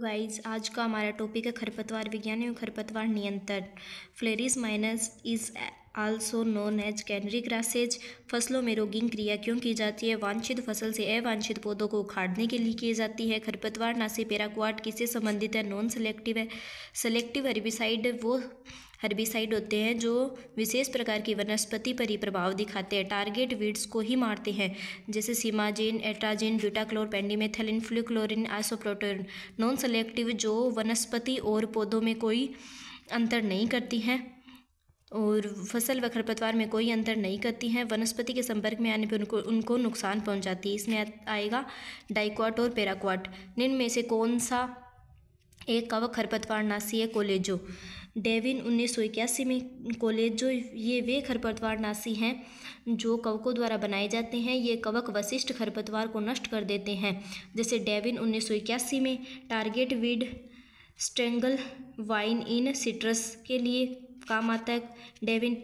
Guys, आज का हमारा टॉपिक है खरपतवार विज्ञान एवं खरपतवार नियंत्रण। Phalaris minus is also known as canary grasses. फसलों में रॉगिंग क्रिया क्यों की जाती है? वांछित फसल से अवांछित पौधों को उखाड़ने के लिए की जाती है। खरपतवार नाशी पैराक्वाट किससे संबंधित है? नॉन सेलेक्टिव है। सेलेक्टिव हर्बिसाइड वो हर्बिसाइड होते हैं जो विशेष प्रकार की वनस्पति पर ही प्रभाव दिखाते हैं, टारगेट वीड्स को ही मारते हैं, जैसे simazine, atrazine, butachlor, pendimethalin, fluchloralin, isoproturon. Non selective जो वनस्पति और पौधों में कोई अंतर नहीं करती हैं और फसल व खरपतवार में कोई अंतर नहीं करती हैं, वनस्पति के संपर्क में आने पर उनको नुकसान पहुंचाती है। इसमें आएगा डाइक्वाट और पैराक्वाट। निम्न में से कौन सा एक कवक खरपतवार नाशी है? कोलेजो। डेविन 1981 में कोलेजो ये वे खरपतवार नाशी हैं जो कवकों द्वारा बनाए जाते हैं। ये कवक वशिष्ठ खरपतवार को नष्ट कर देते हैं, जैसे डेविन 1981 में target weed strangle wine in citrus के लिए काम आता है। डेविन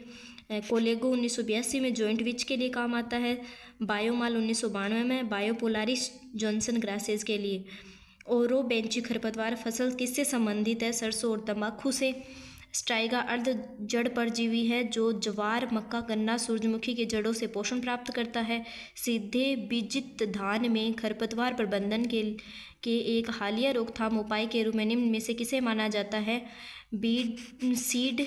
कोलेगो 1982 में जॉइंट विच के लिए काम आता है। बायोमाल 1992 में बायोपोलारिस जॉनसन ग्रासेज के लिए। ओरो बेंची खरपतवार फसल किससे संबंधित है? सरसों और तंबाकू से। स्ट्राइगा अर्ध जड़ परजीवी है जो ज्वार, मक्का, गन्ना, सूरजमुखी के जड़ों से पोषण प्राप्त करता है। सीधे बीजित धान में खरपतवार प्रबंधन के एक हालिया रोकथाम उपाय के रूप में निम्न में से किसे माना जाता है? सीड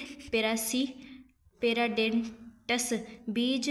पेराडेंटस बीज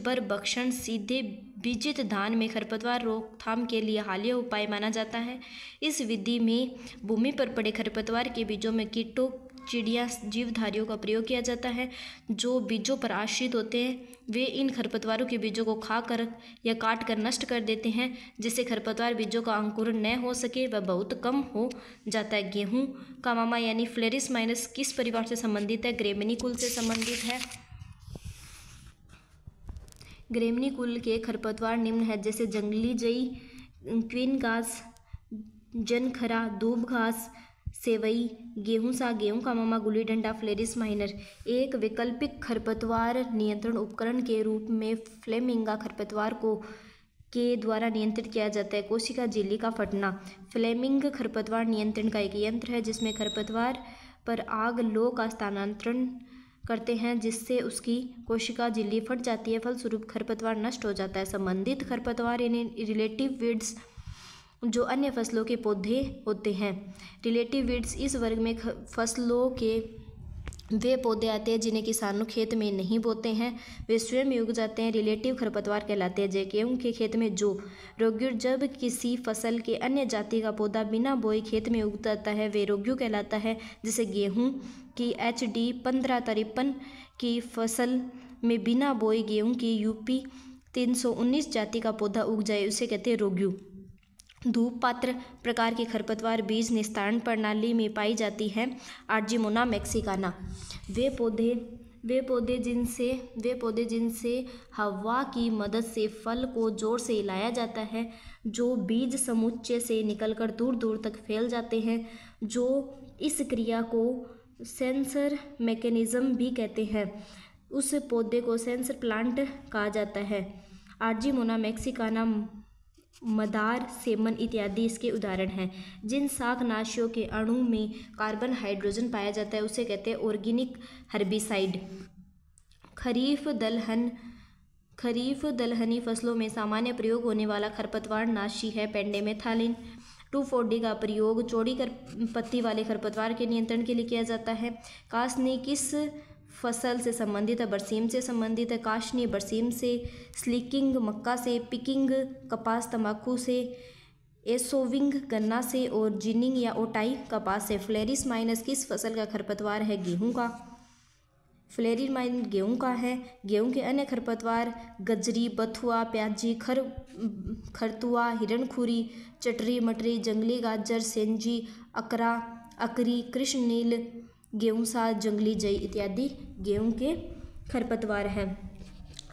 पर भक्षण सीधे बीजित धान में खरपतवार रोकथाम के लिए हालिया उपाय माना जाता है। इस विधि में भूमि पर पड़े खरपतवार के बीजों में कीटों, चिड़िया, जीवधारियों का प्रयोग किया जाता है जो बीजों पर आश्रित होते हैं। वे इन खरपतवारों के बीजों को खाकर या काट कर नष्ट कर देते हैं, जिससे खरपतवार बीजों का अंकुरण न हो सके व बहुत कम हो जाता है। गेहूं का मामा यानी फ्लेरिस माइनस किस परिवार से संबंधित है? ग्रेमिनी कुल से संबंधित है। ग्रेमिनी कुल के खरपतवार निम्न है, जैसे जंगली जई, क्वीन घास, जनखरा, दूब घास, सेवई, गेहूं सा, गेहूं का मामा, गुली डंडा, फ्लेरिस माइनर। एक वैकल्पिक खरपतवार नियंत्रण उपकरण के रूप में फ्लेमिंगा खरपतवार के द्वारा नियंत्रित किया जाता है। कोशिका झिल्ली का फटना फ्लेमिंग खरपतवार नियंत्रण का एक यंत्र है जिसमें खरपतवार पर आग लो का स्थानांतरण करते हैं, जिससे उसकी कोशिका झिल्ली फट जाती है, फलस्वरूप खरपतवार नष्ट हो जाता है। संबंधित खरपतवार यानी रिलेटिव वीड्स जो अन्य फसलों के पौधे होते हैं। रिलेटिव वीड्स इस वर्ग में फसलों के वे पौधे आते हैं जिन्हें किसानों खेत में नहीं बोते हैं, वे स्वयं ही उग जाते हैं, रिलेटिव खरपतवार कहलाते हैं। गेहूं के खेत में जो रोग्यू जब किसी फसल के अन्य जाति का पौधा बिना बोए खेत में उग जाता है वे रोग्यू कहलाता है। जैसे गेहूं की HD 1553 की फसल में बिना बोए गेहूं की UP 319 जाति का पौधा उग जाए उसे कहते हैं रोग्यू। धूप पात्र प्रकार की खरपतवार बीज निस्तारण प्रणाली में पाई जाती है। आर्जीमोना मैक्सिकाना वे पौधे जिनसे हवा की मदद से फल को जोर से हिलाया जाता है, जो बीज समुच्चय से निकलकर दूर दूर तक फैल जाते हैं, जो इस क्रिया को सेंसर मैकेनिज्म भी कहते हैं। उस पौधे को सेंसर प्लांट कहा जाता है। आर्जीमोना मैक्सिकाना, मदार, सेमन इत्यादि इसके उदाहरण हैं। जिन शाकनाशियों के अणु में कार्बन हाइड्रोजन पाया जाता है उसे कहते हैं ऑर्गेनिक हर्बिसाइड। खरीफ दलहनी फसलों में सामान्य प्रयोग होने वाला खरपतवार नाशी है पेंडिमेथालिन। 2,4-D का प्रयोग चौड़ी पत्ती वाले खरपतवार के नियंत्रण के लिए किया जाता है। कासनी किस फसल से संबंधित है? बरसीम से संबंधित है। काशनी बरसीम से, स्लीकिंग मक्का से, पिकिंग कपास तंबाकू से, एसोविंग गन्ना से और जिनिंग या ओटाई कपास से। फ्लेरिस माइनस किस फसल का खरपतवार है? गेहूं का। फ्लेरिस माइनस गेहूं का है। गेहूं के अन्य खरपतवार गजरी, बथुआ, प्याजी, खरतुआ, हिरणखुरी, चटरी, मटरी, जंगली गाजर, सेंजी, अकरी, कृष्णनील, गेहूं सा, जंगली जई इत्यादि गेहूं के खरपतवार हैं।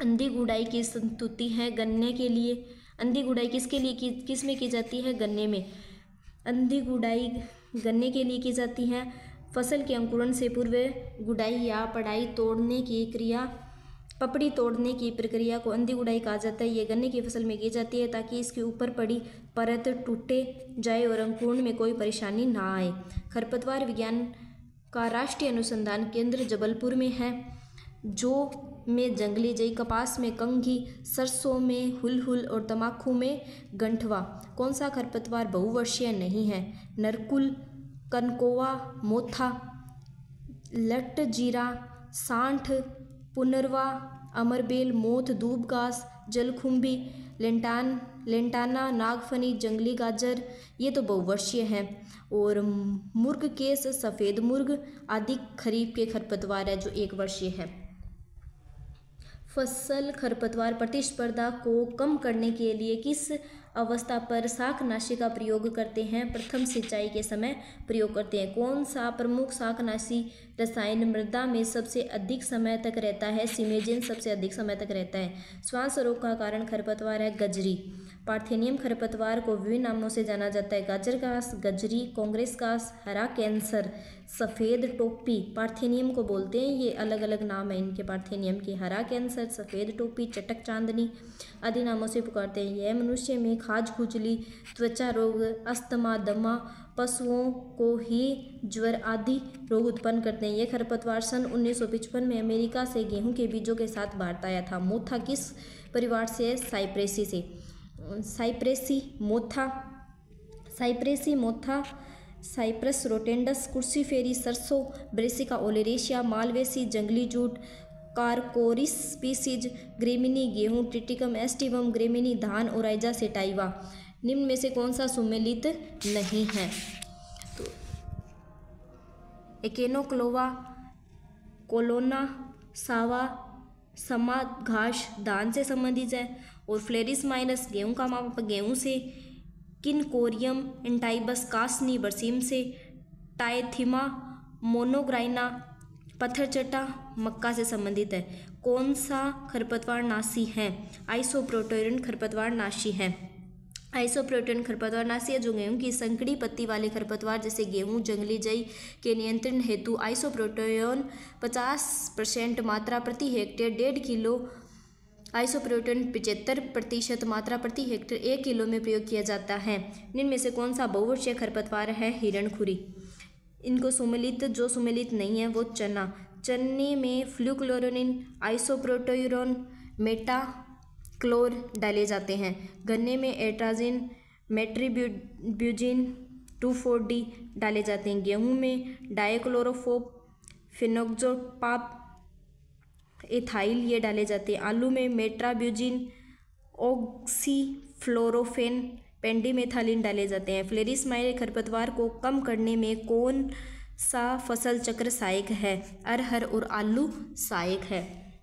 अंधी गुड़ाई की संतुति है गन्ने के लिए। अंधी गुड़ाई किस में की जाती है? गन्ने में। अंधी गुड़ाई गन्ने के लिए की जाती है। फसल के अंकुरण से पूर्व गुड़ाई या पड़ाई तोड़ने की क्रिया पपड़ी तोड़ने की प्रक्रिया को अंधी गुड़ाई कहा जाता है। ये गन्ने की फसल में की जाती है ताकि इसके ऊपर पड़ी परत टूटे जाए और अंकुरण में कोई परेशानी ना आए। खरपतवार विज्ञान का राष्ट्रीय अनुसंधान केंद्र जबलपुर में है। जो में जंगली जई, कपास में कंघी, सरसों में हुलहुल और तम्बाकू में गंठवा। कौन सा खरपतवार बहुवर्षीय नहीं है? नरकुल, कनकोवा, मोथा, लटजीरा, सांठ, पुनरवा, अमरबेल, मोथ, दूब घास, जलखुंभी, लेंटाना, नागफनी, जंगली गाजर, ये तो बहुवर्षीय हैं। और मुर्ग केस, सफ़ेद मुर्ग आदि खरीफ के खरपतवार है जो 1 वर्षीय है। फसल खरपतवार प्रतिस्पर्धा को कम करने के लिए किस अवस्था पर शाकनाशी का प्रयोग करते हैं? प्रथम सिंचाई के समय प्रयोग करते हैं। कौन सा प्रमुख शाकनाशी रसायन मृदा में सबसे अधिक समय तक रहता है? सिमेजिन सबसे अधिक समय तक रहता है। श्वास रोग का कारण खरपतवार है गजरी। पार्थेनियम खरपतवार को विभिन्न नामों से जाना जाता है। गाजर घास, गजरी, कांग्रेस घास, हरा कैंसर, सफ़ेद टोपी पार्थेनियम को बोलते हैं। ये अलग अलग नाम है इनके पार्थेनियम के। हरा कैंसर, सफ़ेद टोपी, चटक चांदनी आदि नामों से पुकारते हैं। यह मनुष्य में खाज खुजली, त्वचा रोग, अस्थमा, दमा, पशुओं को ही ज्वर आदि रोग उत्पन्न करते हैं। यह खरपतवार सन 1955 में अमेरिका से गेहूं के बीजों के साथ भारत आया था। मोथा किस परिवार से है? साइप्रेसी से। साइप्रेसी मोथा, साइप्रस रोटेंडस, कुर्सीफेरी, सरसों, ब्रेसिका ओलेरेशिया, मालवेसी, जंगली जूट, कारकोरिस स्पीसीज, ग्रेमिनी गेहूं, ट्रिटिकम एस्टिवम, ग्रेमिनी धान, ओराइजा सेटाइवा। निम्न में से कौन सा सुमेलित नहीं है? तो एकेनोक्लोवा, कोलोना, सावा, समा घास धान से संबंधित है। और फ्लेरिस माइनस गेहूं का माप गेहूं से। किनकोरियम एंटाइबस कासनी बरसीम से। टाइथिमा मोनोग्राइना पत्थरचट्टा मक्का से संबंधित है। कौन सा खरपतवार नाशी है? आइसोप्रोटोरन खरपतवार नाशी है। आइसोप्रोटोरन खरपतवार नाशी है जो गेहूं की संकड़ी पत्ती वाले खरपतवार जैसे गेहूं, जंगली जई के नियंत्रण हेतु आइसोप्रोटोरन 50% मात्रा प्रति हेक्टेयर 1.5 किलो, आइसोप्रोटोन 75% मात्रा प्रति हेक्टेयर 1 किलो में प्रयोग किया जाता है। निम्न में से कौन सा बहुवर्षीय खरपतवार है? हिरणखुरी। इनको सुमेलित, जो सुमेलित नहीं है वो चने में फ्लूक्लोरोनिन, आइसोप्रोटोयूरोन, मेटाक्लोर डाले जाते हैं। गन्ने में एट्राजिन, मेट्रीब्यूजिन 2,4-D डाले जाते हैं। गेहूं में डायक्लोरोफोप, फिनोक्सोपाप, एथाइल ये डाले जाते हैं। आलू में मेट्राब्यूजिन, ऑक्सीफ्लोरोफेन, पेंडिमेथालिन डाले जाते हैं। फ्लेरिसमाइल खरपतवार को कम करने में कौन सा फसल चक्र सहायक है? अरहर और आलू सहायक है।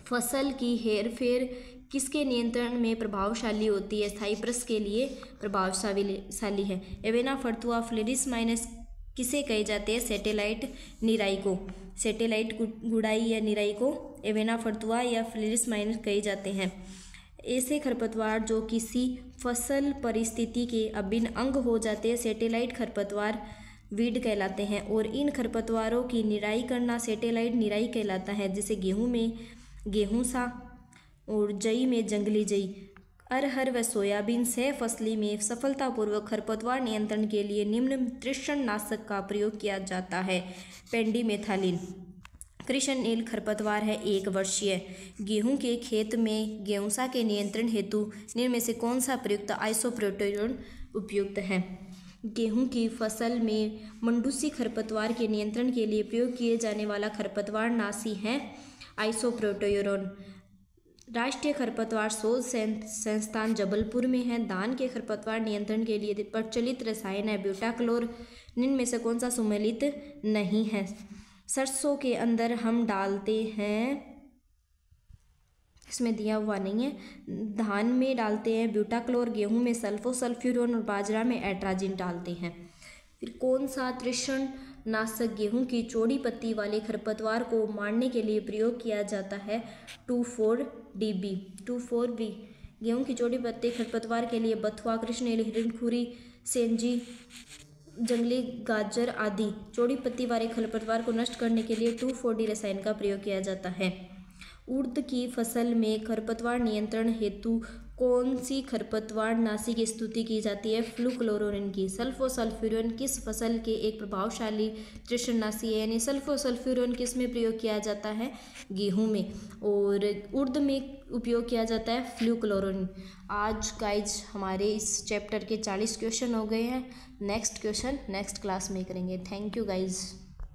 फसल की हेरफेर किसके नियंत्रण में प्रभावशाली होती है? साइप्रस के लिए प्रभावशाली है। एवेना फर्तुआ फ्लेरिस माइनस किसे कहे जाते हैं? सैटेलाइट निराई को। सैटेलाइट गुड़ाई या निराई को एवेना फर्तुआ या फ्लेरिस माइनस कहे जाते हैं। ऐसे खरपतवार जो किसी फसल परिस्थिति के अभिन्न अंग हो जाते हैं सैटेलाइट खरपतवार वीड कहलाते हैं। और इन खरपतवारों की निराई करना सैटेलाइट निराई कहलाता है। जैसे गेहूं में गेहूंसा और जई में जंगली जई। अरहर व सोयाबीन सह फसली में सफलतापूर्वक खरपतवार नियंत्रण के लिए निम्न तृषणनाशक का प्रयोग किया जाता है। पेंडिमेथालिन। कृष्णनील खरपतवार है 1 वर्षीय। गेहूं के खेत में गेहूंसा के नियंत्रण हेतु निम्न में से कौन सा प्रयुक्त आइसोप्रोटोयन उपयुक्त है? गेहूं की फसल में मंडूसी खरपतवार के नियंत्रण के लिए प्रयोग किए जाने वाला खरपतवार नाशी है आइसोप्रोटोयूरोन। राष्ट्रीय खरपतवार शोध संस्थान जबलपुर में है। धान के खरपतवार नियंत्रण के लिए प्रचलित रसायन है ब्यूटाक्लोर। निम्न में से कौन सा सुमेलित नहीं है? सरसों के अंदर हम डालते हैं, इसमें दिया हुआ नहीं है, धान में डालते हैं ब्यूटाक्लोर, गेहूं में सल्फोसल्फ्यूरोन और बाजरा में एट्राजिन डालते हैं। फिर कौन सा तृषणनाशक गेहूं की चौड़ी पत्ती वाले खरपतवार को मारने के लिए प्रयोग किया जाता है? 2,4-B। गेहूं की चौड़ी पत्ती खरपतवार के लिए बथुआ, कृष्णनील, हिरणखुरी, सेंजी, जंगली गाजर आदि चौड़ी पत्ती वाले खरपतवार को नष्ट करने के लिए 2,4-D रसायन का प्रयोग किया जाता है। उड़द की फसल में खरपतवार नियंत्रण हेतु कौन सी खरपतवार नाशी की स्तुति की जाती है? फ्लूक्लोरोनिन की। सल्फोसल्फ्यूरिन किस फसल के एक प्रभावशाली तृषणाशी है? यानी सल्फोसल्फ्यूरिन किस में प्रयोग किया जाता है? गेहूं में। और उड़द में उपयोग किया जाता है फ्लूक्लोरोनिन। आज गाइज हमारे इस चैप्टर के 40 क्वेश्चन हो गए हैं। नेक्स्ट क्वेश्चन नेक्स्ट क्लास में करेंगे। Thank you guys.